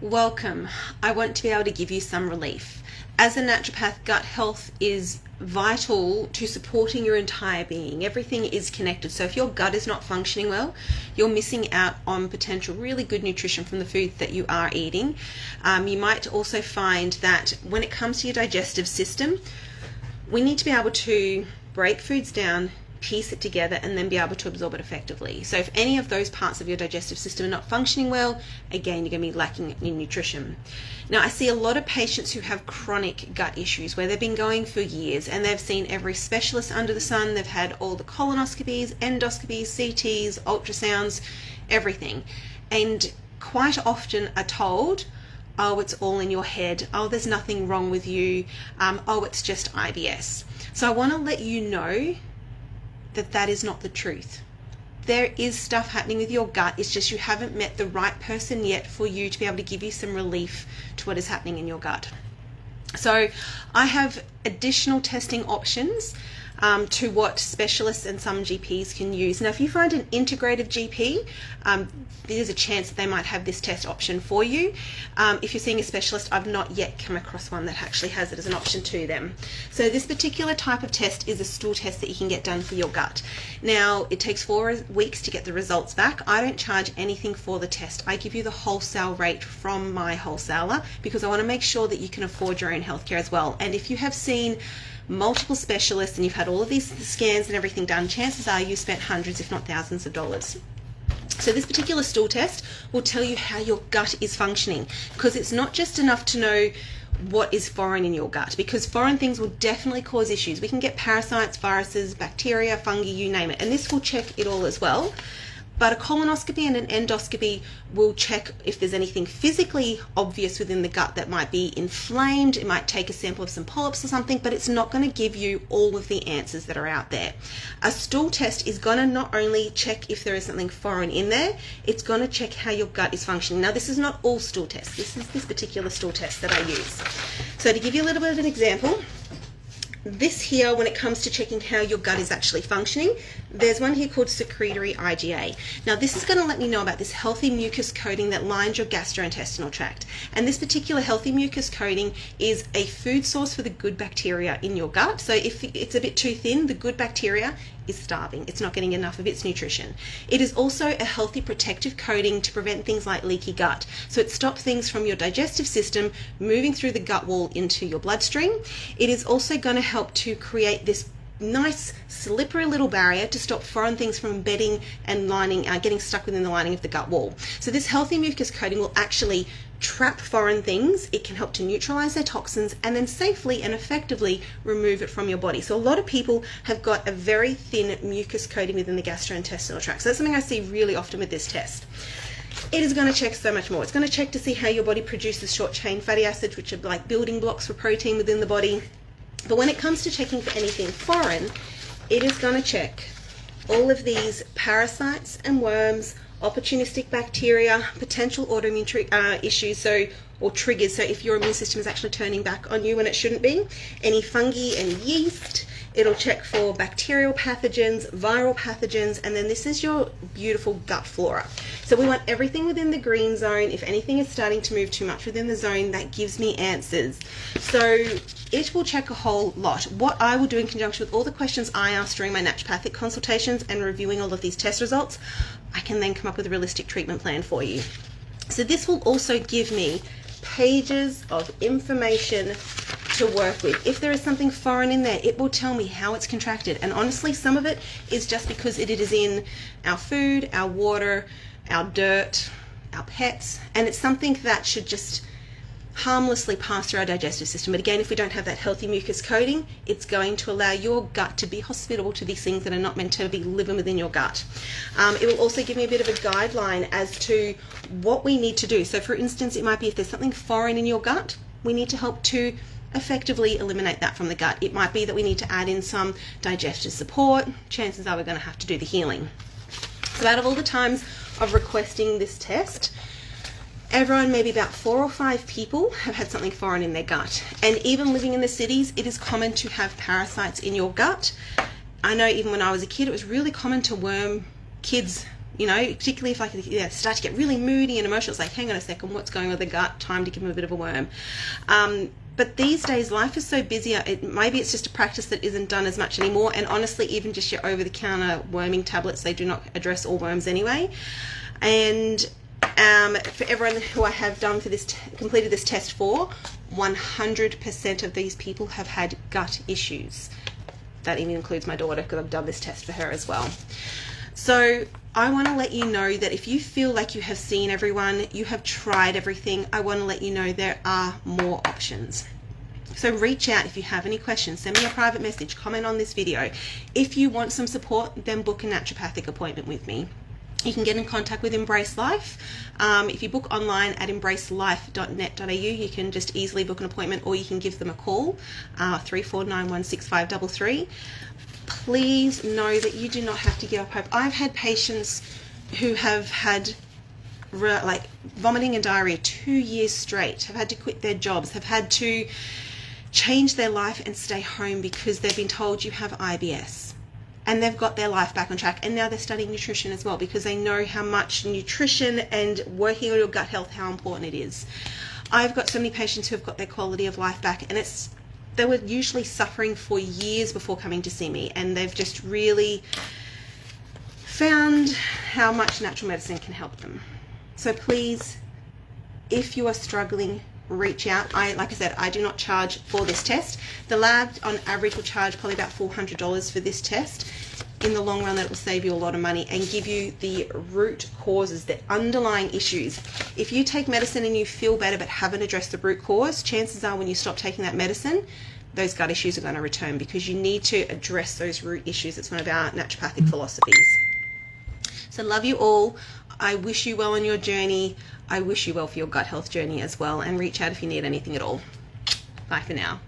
Welcome. I want to be able to give you some relief. As a naturopath, gut health is vital to supporting your entire being. Everything is connected. So if your gut is not functioning well, you're missing out on potential really good nutrition from the foods that you are eating. You might also find that when it comes to your digestive system, we need to be able to break foods down, piece it together, and then be able to absorb it effectively. So if any of those parts of your digestive system are not functioning well, again, you're going to be lacking in nutrition. Now, I see a lot of patients who have chronic gut issues where they've been going for years and they've seen every specialist under the sun. They've had all the colonoscopies, endoscopies, CTs, ultrasounds, everything. And quite often are told, oh, it's all in your head. Oh, there's nothing wrong with you. Oh, it's just IBS. So I want to let you know that that is not the truth. There is stuff happening with your gut. It's just you haven't met the right person yet for you to be able to give you some relief to what is happening in your gut. So I have additional testing options to what specialists and some GPs can use. Now, if you find an integrative GP, there's a chance that they might have this test option for you. If you're seeing a specialist, I've not yet come across one that actually has it as an option to them. So this particular type of test is a stool test that you can get done for your gut. Now, it takes 4 weeks to get the results back. I don't charge anything for the test. I give you the wholesale rate from my wholesaler because I want to make sure that you can afford your own healthcare as well. And if you have seen multiple specialists and you've had all of these scans and everything done, chances are you spent hundreds if not thousands of dollars. So this particular stool test will tell you how your gut is functioning, because it's not just enough to know what is foreign in your gut, because foreign things will definitely cause issues. We can get parasites, viruses, bacteria, fungi, you name it, and this will check it all as well. But a colonoscopy and an endoscopy will check if there's anything physically obvious within the gut that might be inflamed. It might take a sample of some polyps or something, but it's not going to give you all of the answers that are out there. A stool test is going to not only check if there is something foreign in there, it's going to check how your gut is functioning. Now, this is not all stool tests. This is this particular stool test that I use. So to give you a little bit of an example, this here, when it comes to checking how your gut is actually functioning, there's one here called secretory IgA. Now, this is going to let me know about this healthy mucus coating that lines your gastrointestinal tract. And this particular healthy mucus coating is a food source for the good bacteria in your gut. So if it's a bit too thin, the good bacteria is starving. It's not getting enough of its nutrition. It is also a healthy protective coating to prevent things like leaky gut. So it stops things from your digestive system moving through the gut wall into your bloodstream. It is also going to help to create this nice slippery little barrier to stop foreign things from embedding and getting stuck within the lining of the gut wall. So this healthy mucus coating will actually trap foreign things. It can help to neutralize their toxins and then safely and effectively remove it from your body. So a lot of people have got a very thin mucus coating within the gastrointestinal tract. So that's something I see really often with this test. It is going to check so much more. It's going to check to see how your body produces short chain fatty acids, which are like building blocks for protein within the body. But when it comes to checking for anything foreign, it is going to check all of these parasites and worms, opportunistic bacteria, potential autoimmune issues, or triggers. So if your immune system is actually turning back on you when it shouldn't be, any fungi and yeast. It'll check for bacterial pathogens, viral pathogens, and then this is your beautiful gut flora. So we want everything within the green zone. If anything is starting to move too much within the zone, that gives me answers. So it will check a whole lot. What I will do in conjunction with all the questions I ask during my naturopathic consultations and reviewing all of these test results, I can then come up with a realistic treatment plan for you. So this will also give me pages of information to work with. If there is something foreign in there, it will tell me how it's contracted. And honestly, some of it is just because it is in our food, our water, our dirt, our pets, and it's something that should just harmlessly pass through our digestive system. But again, if we don't have that healthy mucus coating, it's going to allow your gut to be hospitable to these things that are not meant to be living within your gut. It will also give me a bit of a guideline as to what we need to do. So for instance, it might be if there's something foreign in your gut, we need to help to effectively eliminate that from the gut. It might be that we need to add in some digestive support. Chances are we're going to have to do the healing. So out of all the times of requesting this test, everyone, maybe about 4 or 5 people have had something foreign in their gut. And even living in the cities, it is common to have parasites in your gut. I know even when I was a kid, it was really common to worm kids You know, particularly if I start to get really moody and emotional, it's like, hang on a second, what's going on with the gut? Time to give them a bit of a worm. But these days, life is so busy, maybe it's just a practice that isn't done as much anymore. And honestly, even just your over-the-counter worming tablets, they do not address all worms anyway. And for everyone who I have done for this, completed this test for, 100% of these people have had gut issues. That even includes my daughter, because I've done this test for her as well. So I want to let you know that if you feel like you have seen everyone, you have tried everything, I want to let you know there are more options. So reach out if you have any questions, send me a private message, comment on this video. If you want some support, then book a naturopathic appointment with me. You can get in contact with Embrace Life. If you book online at embracelife.net.au, you can just easily book an appointment, or you can give them a call, 34916533. Please know that you do not have to give up hope. I've had patients who have had like vomiting and diarrhea 2 years straight, have had to quit their jobs, have had to change their life and stay home because they've been told you have IBS. And they've got their life back on track, and now they're studying nutrition as well, because they know how much nutrition and working on your gut health, how important it is. I've got so many patients who have got their quality of life back, and they were usually suffering for years before coming to see me, and they've just really found how much natural medicine can help them. So please, if you are struggling, reach out. Like I said, I do not charge for this test. The lab on average will charge probably about $400 for this test. In the long run, that will save you a lot of money and give you the root causes, the underlying issues. If you take medicine and you feel better but haven't addressed the root cause, chances are when you stop taking that medicine, those gut issues are going to return, because you need to address those root issues. It's one of our naturopathic philosophies. So love you all. I wish you well on your journey. I wish you well for your gut health journey as well, and reach out if you need anything at all. Bye for now.